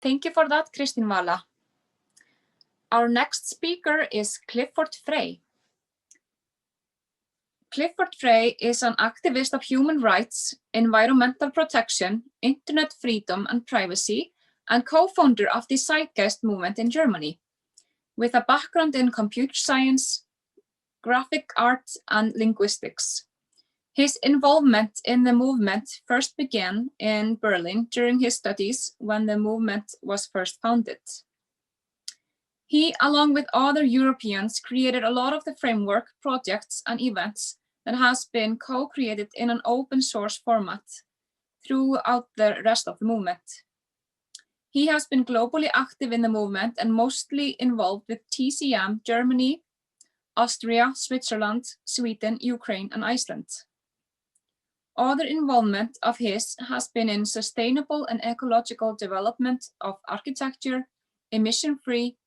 Thank you for that, Kristín Vala. Our next speaker is Clifford Frei. Clifford Frei is an activist of human rights, environmental protection, internet freedom and privacy, and co-founder of the Zeitgeist Movement in Germany. With a background in computer science, graphic art, and linguistics. His involvement in the movement first began in Berlin during his studies when the movement was first founded. He, along with other Europeans, created a lot of the framework, projects, and events that has been co-created in an open source format throughout the rest of the movement. He has been globally active in the movement and mostly involved with TCM, Germany, Austria, Switzerland, Sweden, Ukraine, and Iceland. Other involvement of his has been in sustainable and ecological development of architecture, emission-free,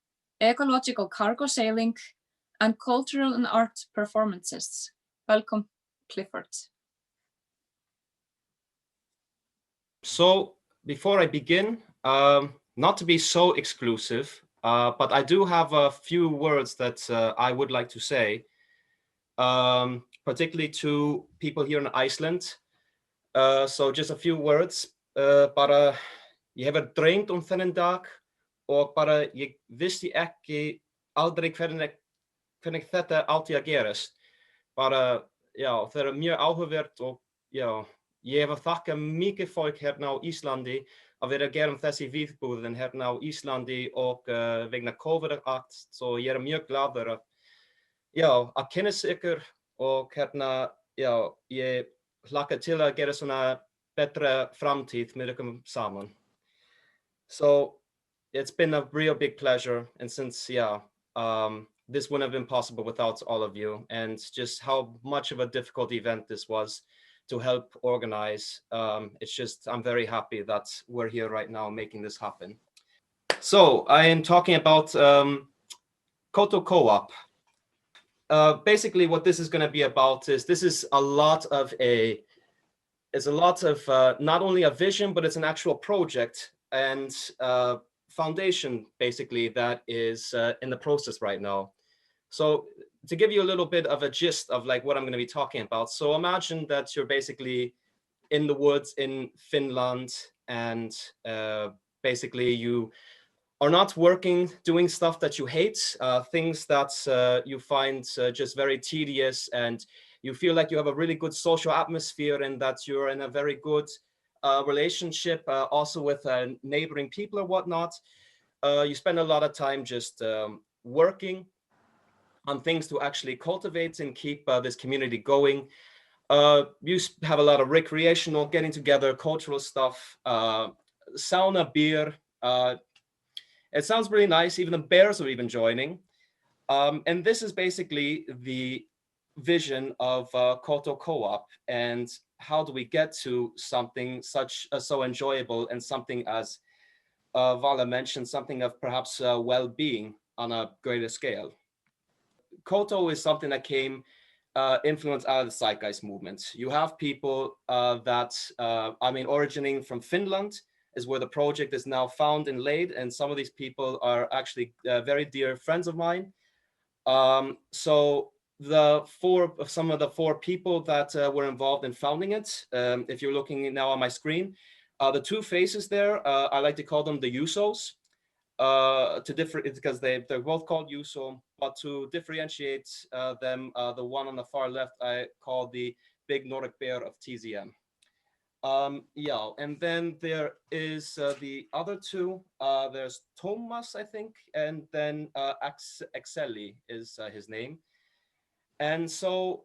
ecological cargo sailing, and cultural and art performances. Welcome, Clifford. So before I begin, not to be so exclusive, but I do have a few words that I would like to say, particularly to people here in Iceland. So just a few words. Bara, ég hefur dreymt þennan dag og bara ég vissi ekki aldrei hvernig þetta átti að gerast. Bara, já, það er mjög áhugavert og já, ég hef að þakka mikið fólk hérna á Íslandi að vera að gera þessi viðburðin hérna á Íslandi og vegna COVID-akt, svo ég er mjög glaður að kynna ykkur og hérna, já, ég hlakka til að gera svona betra framtíð með ykkur saman. So it's been a real big pleasure, and since, this wouldn't have been possible without all of you, and just how much of a difficult event this was to help organize. It's just, I'm very happy that we're here right now making this happen. So I am talking about Koto CoOp. Basically what this is going to be about is, this is a lot of not only a vision, but it's an actual project and foundation basically that is in the process right now. So to give you a little bit of a gist of like what I'm going to be talking about. So imagine that you're basically in the woods in Finland and basically you are not working, doing stuff that you hate, things that you find just very tedious, and you feel like you have a really good social atmosphere and that you're in a very good relationship also with neighboring people or whatnot. You spend a lot of time just working on things to actually cultivate and keep this community going. You have a lot of recreational, getting together, cultural stuff, sauna, beer. It sounds really nice. Even the bears are even joining. And this is basically the vision of Koto CoOp, and how do we get to something so enjoyable and something, as Vala mentioned, something of perhaps well-being on a greater scale. Koto is something that came influenced out of the Zeitgeist Movement. You have people originating from Finland is where the project is now found and laid, and some of these people are actually very dear friends of mine. So some of the four people that were involved in founding it, if you're looking now on my screen, the two faces there, I like to call them the Usos. Because they're both called Yuso, but to differentiate them, the one on the far left I call the big Nordic bear of TZM. And then there is the other two. There's Thomas, I think, and then Axeli is his name. And so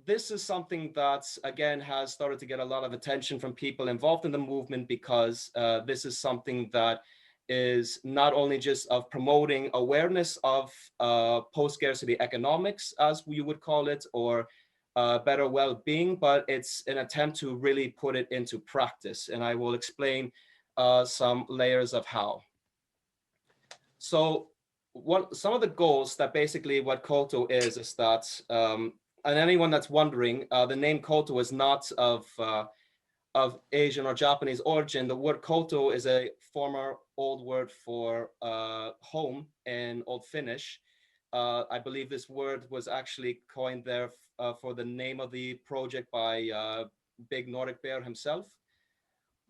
this is something that, again, has started to get a lot of attention from people involved in the movement, because this is something that is not only just of promoting awareness of post-scarcity economics, as we would call it, or better well-being, but it's an attempt to really put it into practice. And I will explain some layers of how. So some of the goals that basically what Koto is that, and anyone that's wondering, the name Koto is not of of Asian or Japanese origin. The word koto is a former old word for home in Old Finnish. I believe this word was actually coined there for the name of the project by Big Nordic Bear himself.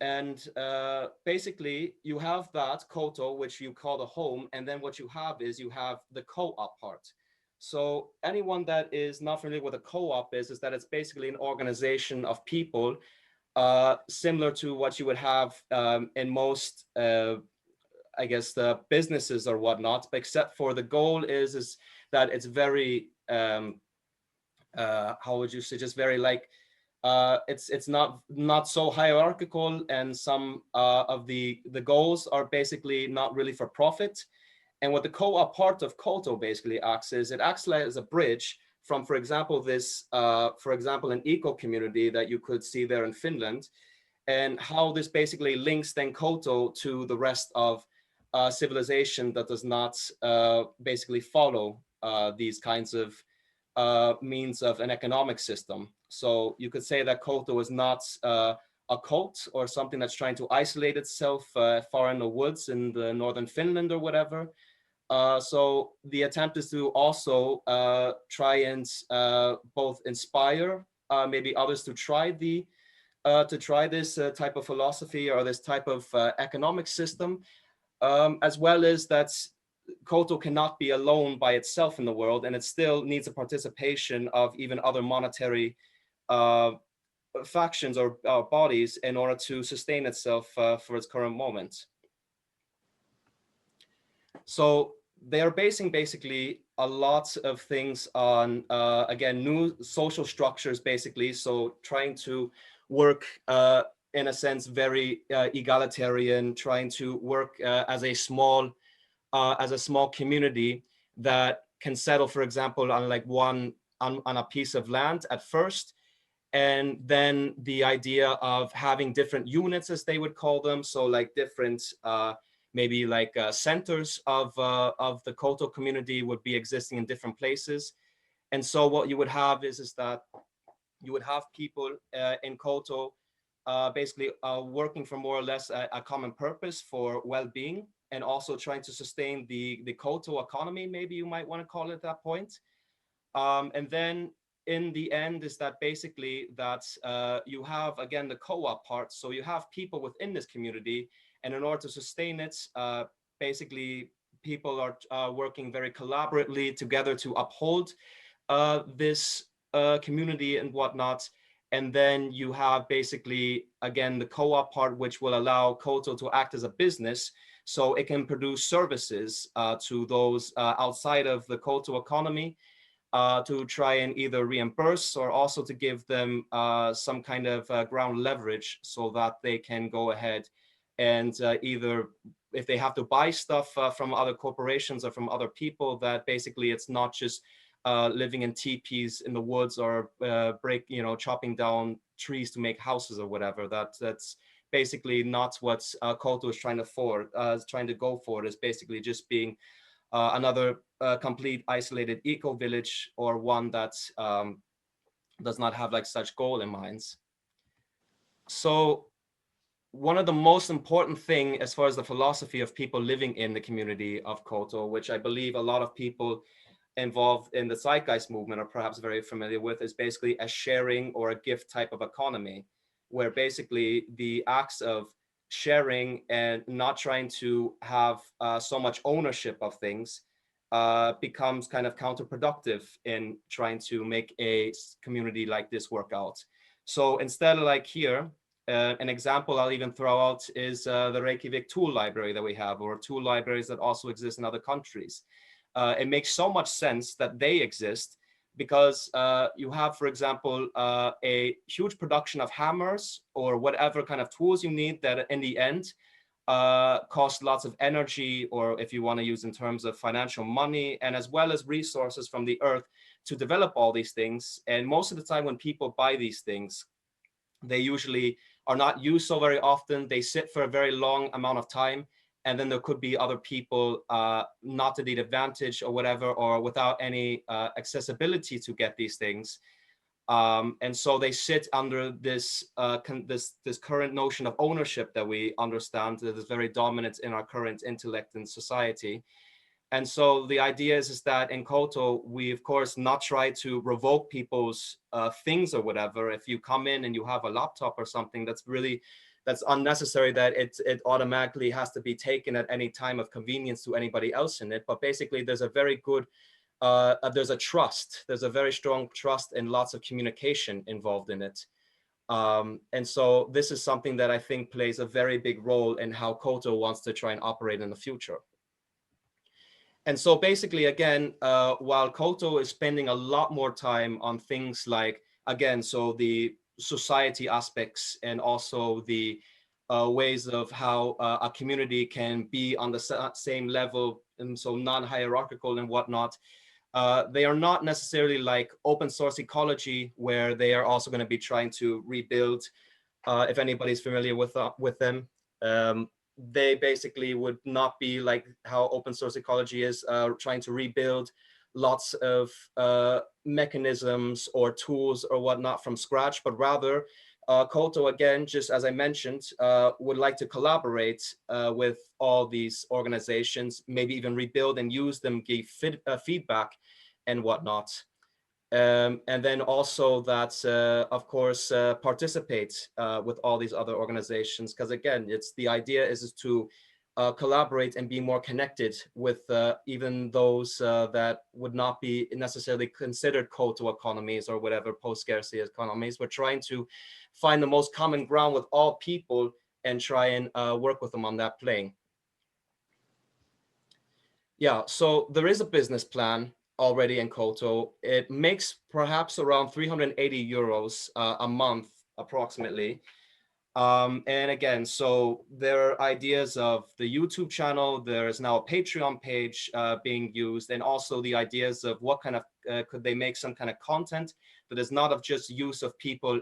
And basically you have that koto, which you call the home, and then what you have is you have the co-op part. So anyone that is not familiar with a co-op is that it's basically an organization of people similar to what you would have in most, I guess, the businesses or whatnot, except for the goal is that it's very, how would you say, just very like, it's not so hierarchical, and some of the goals are basically not really for profit. And what the co-op part of Koto basically acts is, it acts like as a bridge from, for example, this, for example, an eco community that you could see there in Finland, and how this basically links then Koto to the rest of civilization that does not basically follow these kinds of means of an economic system. So you could say that Koto is not a cult or something that's trying to isolate itself far in the woods in the northern Finland or whatever. So the attempt is to also try and both inspire maybe others to try this type of philosophy or this type of economic system, as well as that Koto cannot be alone by itself in the world, and it still needs a participation of even other monetary factions or bodies in order to sustain itself for its current moment. So they are basing basically a lot of things on, again, new social structures, basically. So trying to work in a sense, very egalitarian, trying to work as a small community that can settle, for example, on like on a piece of land at first. And then the idea of having different units, as they would call them. So like different, maybe like centers of the Koto community would be existing in different places. And so what you would have is that you would have people in Koto basically working for more or less a common purpose for well-being, and also trying to sustain the Koto economy, maybe you might want to call it at that point. And then in the end is that basically that you have, again, the co-op part. So you have people within this community, and in order to sustain it, basically people are working very collaboratively together to uphold this community and whatnot. And then you have basically, again, the co-op part, which will allow Koto to act as a business. So it can produce services to those outside of the Koto economy to try and either reimburse or also to give them some kind of ground leverage, so that they can go ahead and either, if they have to buy stuff from other corporations or from other people, that basically it's not just living in teepees in the woods or chopping down trees to make houses or whatever. That's basically not what Koto is trying to go for. It is basically just being another complete isolated eco village, or one that does not have like such goal in mind. So one of the most important thing as far as the philosophy of people living in the community of Koto, which I believe a lot of people involved in the Zeitgeist movement are perhaps very familiar with, is basically a sharing or a gift type of economy, where basically the acts of sharing and not trying to have so much ownership of things becomes kind of counterproductive in trying to make a community like this work out. So instead of like here, an example I'll even throw out is the Reykjavik tool library that we have, or tool libraries that also exist in other countries. It makes so much sense that they exist because you have, for example, a huge production of hammers or whatever kind of tools you need that in the end cost lots of energy, or if you want to use in terms of financial money, and as well as resources from the earth to develop all these things. And most of the time when people buy these things, they usually are not used so very often. They sit for a very long amount of time. And then there could be other people not to the advantage or whatever, or without any accessibility to get these things. And so they sit under this this current notion of ownership that we understand that is very dominant in our current intellect and society. And so the idea is that in Koto, we of course not try to revoke people's things or whatever. If you come in and you have a laptop or something, that's unnecessary, that it automatically has to be taken at any time of convenience to anybody else in it. But basically, there's a very good there's a trust. There's a very strong trust and lots of communication involved in it. And so this is something that I think plays a very big role in how Koto wants to try and operate in the future. And so basically, again, while Koto is spending a lot more time on things like, again, so the society aspects and also the ways of how a community can be on the same level, and so non-hierarchical and whatnot, they are not necessarily like open source ecology, where they are also going to be trying to rebuild, if anybody's familiar with them. They basically would not be like how open source ecology is, trying to rebuild lots of mechanisms or tools or whatnot from scratch, but rather Koto, again, just as I mentioned, would like to collaborate with all these organizations, maybe even rebuild and use them, give feedback and whatnot. And then also that, of course, participate with all these other organizations, because again, it's the idea is to collaborate and be more connected with even those that would not be necessarily considered Koto economies or whatever post-scarcity economies. We're trying to find the most common ground with all people and try and work with them on that plane. Yeah, so there is a business plan already in Koto. It makes perhaps around 380 euros a month, approximately. And again, so there are ideas of the YouTube channel. There's now a Patreon page being used, and also the ideas of what kind of, could they make some kind of content that is not of just use of people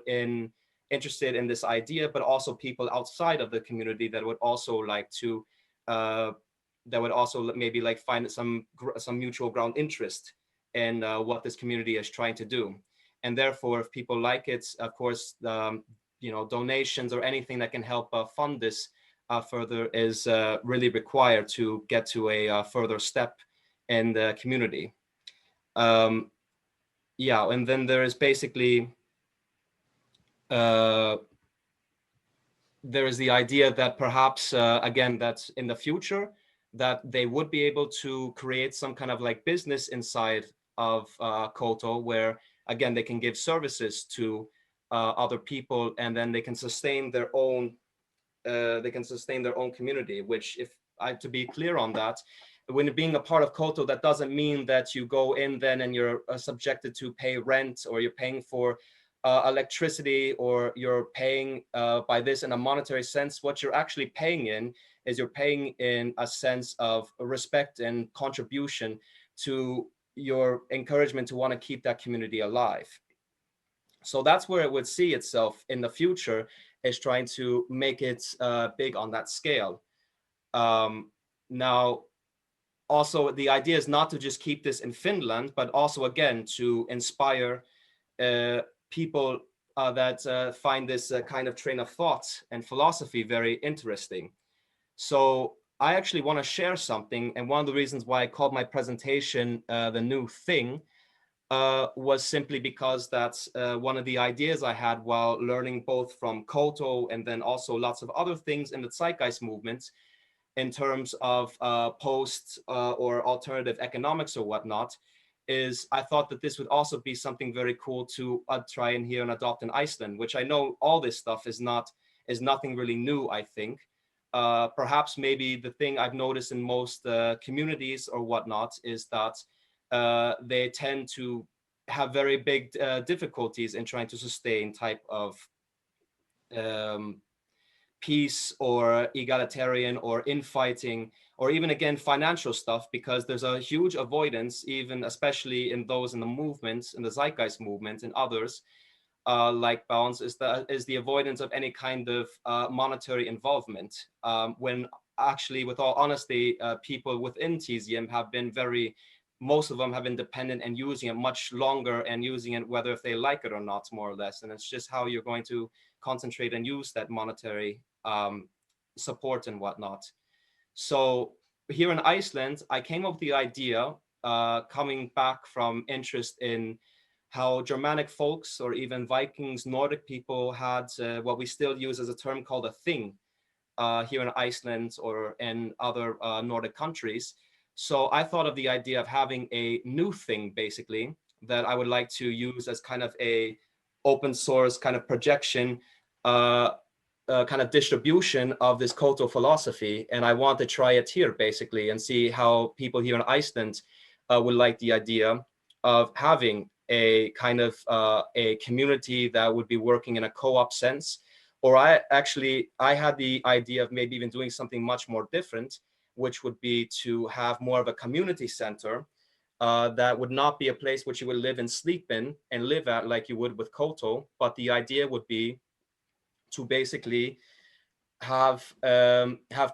interested in this idea, but also people outside of the community that would also like to, that would also maybe like find some mutual ground interest in what this community is trying to do. And therefore, if people like it, of course, donations or anything that can help fund this further is really required to get to a further step in the community. Yeah, and then there is basically, there is the idea that perhaps, again, that in the future, that they would be able to create some kind of like business inside of Koto, where, again, they can give services to other people, and then they can sustain their own community. Which, if I to be clear on that, when being a part of Koto, that doesn't mean that you go in then and you're subjected to pay rent, or you're paying for electricity, or you're paying by this in a monetary sense. What you're actually paying in is you're paying in a sense of respect and contribution to your encouragement to want to keep that community alive. So that's where it would see itself in the future, is trying to make it big on that scale. Now, also the idea is not to just keep this in Finland, but also, again, to inspire people that find this kind of train of thought and philosophy very interesting. So I actually want to share something, and one of the reasons why I called my presentation The New Thing was simply because that's one of the ideas I had while learning both from Koto and then also lots of other things in the Zeitgeist movement, in terms of post or alternative economics or whatnot, is I thought that this would also be something very cool to try and hear and adopt in Iceland, which I know all this stuff is nothing really new, I think. Perhaps maybe the thing I've noticed in most communities or whatnot is that they tend to have very big difficulties in trying to sustain type of peace or egalitarian or infighting, or even, again, financial stuff, because there's a huge avoidance, even especially in those in the movements, in the Zeitgeist movement and others, like Bounds, is the avoidance of any kind of monetary involvement, when actually, with all honesty, people within TZM have been very most of them have been dependent and using it much longer and using it whether if they like it or not, more or less. And it's just how you're going to concentrate and use that monetary support and whatnot. So here in Iceland, I came up with the idea, coming back from interest in how Germanic folks or even Vikings, Nordic people had what we still use as a term called a thing here in Iceland or in other Nordic countries. So I thought of the idea of having a new thing, basically, that I would like to use as kind of a open source kind of projection, kind of distribution of this Koto philosophy. And I want to try it here, basically, and see how people here in Iceland would like the idea of having a kind of a community that would be working in a co-op sense. Or I had the idea of maybe even doing something much more different, which would be to have more of a community center that would not be a place which you would live and sleep in and live at like you would with Koto, but the idea would be to basically have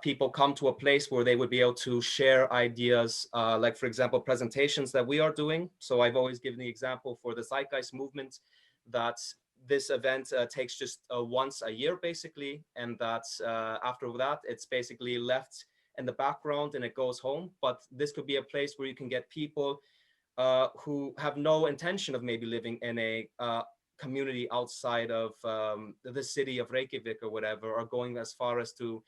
people come to a place where they would be able to share ideas, like, for example, presentations that we are doing. So I've always given the example for the Zeitgeist Movement that this event takes just once a year, basically, and that after that, it's basically left in the background and it goes home. But this could be a place where you can get people who have no intention of maybe living in a community outside of the city of Reykjavik or whatever, or going as far as to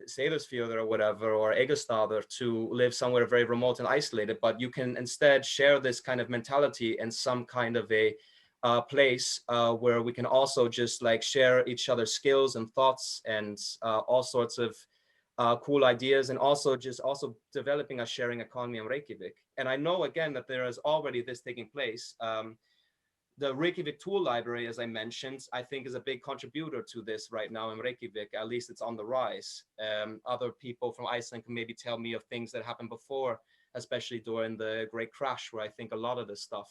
Seyðisfjörður or whatever, or Egilsstaðir, to live somewhere very remote and isolated. But you can instead share this kind of mentality in some kind of a place where we can also just like share each other's skills and thoughts and all sorts of cool ideas, and also developing a sharing economy in Reykjavik. And I know again that there is already this taking place. The Reykjavik tool library, as I mentioned, I think is a big contributor to this right now in Reykjavik. At least it's on the rise. Other people from Iceland can maybe tell me of things that happened before, especially during the Great Crash, where I think a lot of this stuff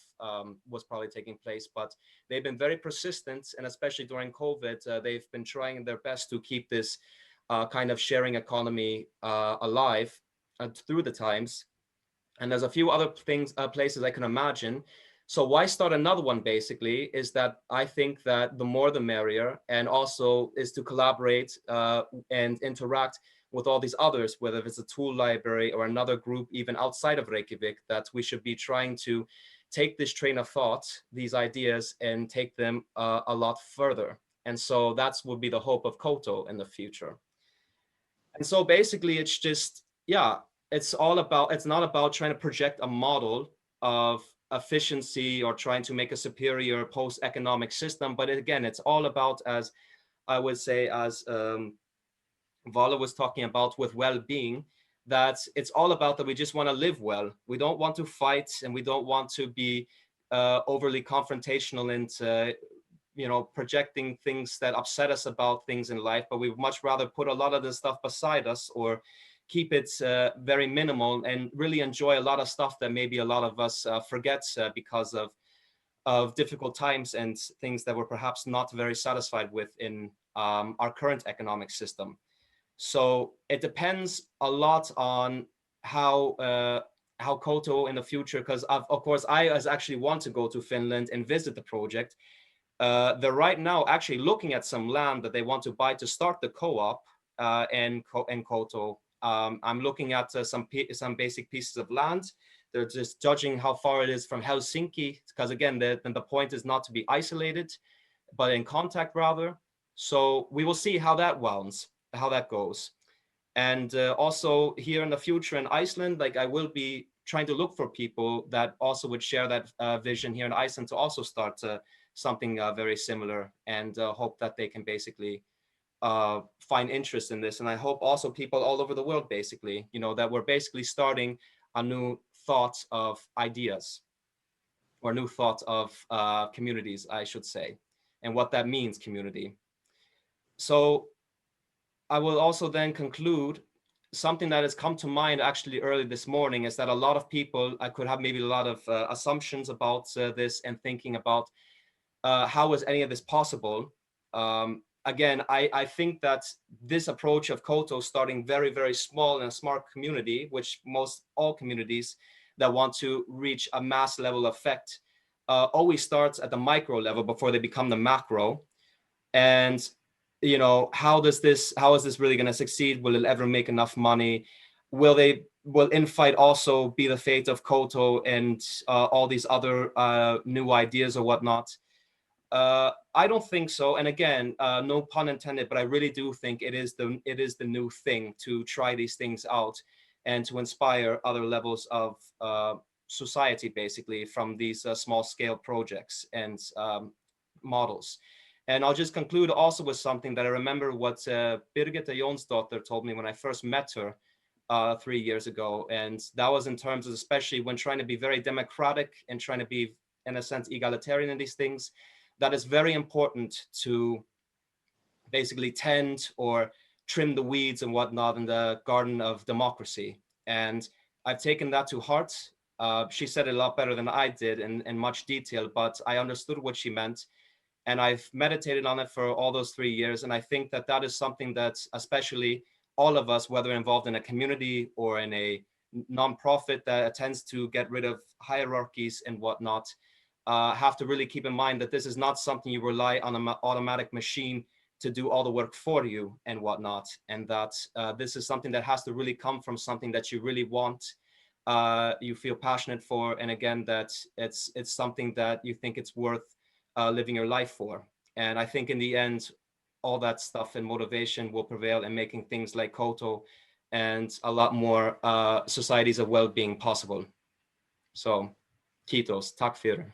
was probably taking place. But they've been very persistent, and especially during COVID, they've been trying their best to keep this kind of sharing economy alive through the times. And there's a few other things, places I can imagine. So why start another one, basically, is that I think that the more the merrier, and also is to collaborate and interact with all these others, whether it's a tool library or another group even outside of Reykjavik, that we should be trying to take this train of thought, these ideas, and take them a lot further. And so that's would be the hope of Koto in the future. And so basically it's just, yeah, it's not about trying to project a model of efficiency or trying to make a superior post-economic system, but again, it's all about, as I would say, as Vala was talking about with well-being, that it's all about that we just want to live well. We don't want to fight, and we don't want to be overly confrontational and projecting things that upset us about things in life, but we would much rather put a lot of this stuff beside us, or keep it very minimal, and really enjoy a lot of stuff that maybe a lot of us forget because of difficult times and things that we're perhaps not very satisfied with in our current economic system. So it depends a lot on how Koto in the future, because of course I actually want to go to Finland and visit the project. They're right now actually looking at some land that they want to buy to start the co-op in Koto. I'm looking at some basic pieces of land. They're just judging how far it is from Helsinki, because again, the point is not to be isolated, but in contact rather. So we will see how that goes. And also here in the future in Iceland, like I will be trying to look for people that also would share that vision here in Iceland to also start something very similar, and hope that they can basically find interest in this. And I hope also people all over the world, basically, that we're basically starting a new thought of ideas, or new thought of communities, I should say, and what that means, community. So I will also then conclude, something that has come to mind actually early this morning is that a lot of people, I could have maybe a lot of assumptions about this, and thinking about how is any of this possible? Again, I think that this approach of Koto, starting very, very small in a smart community, which all communities that want to reach a mass level effect always starts at the micro level before they become the macro. And how is this really going to succeed? Will it ever make enough money? Will infight also be the fate of Koto and all these other new ideas or whatnot? I don't think so. And again, no pun intended, but I really do think it is the new thing to try these things out and to inspire other levels of society, basically, from these small scale projects and models. And I'll just conclude also with something that I remember what Birgitta Jonsdottir told me when I first met her 3 years ago. And that was in terms of, especially when trying to be very democratic and trying to be, in a sense, egalitarian in these things, that it's very important to basically tend or trim the weeds and whatnot in the garden of democracy. And I've taken that to heart. She said it a lot better than I did in much detail, but I understood what she meant. And I've meditated on it for all those 3 years. And I think that that is something that especially all of us, whether involved in a community or in a nonprofit that tends to get rid of hierarchies and whatnot, have to really keep in mind that this is not something you rely on an automatic machine to do all the work for you and whatnot. And that this is something that has to really come from something that you really want, you feel passionate for. And again, that it's something that you think it's worth living your life for. And I think in the end, all that stuff and motivation will prevail in making things like Koto and a lot more societies of well-being possible. So, kiitos, tack för.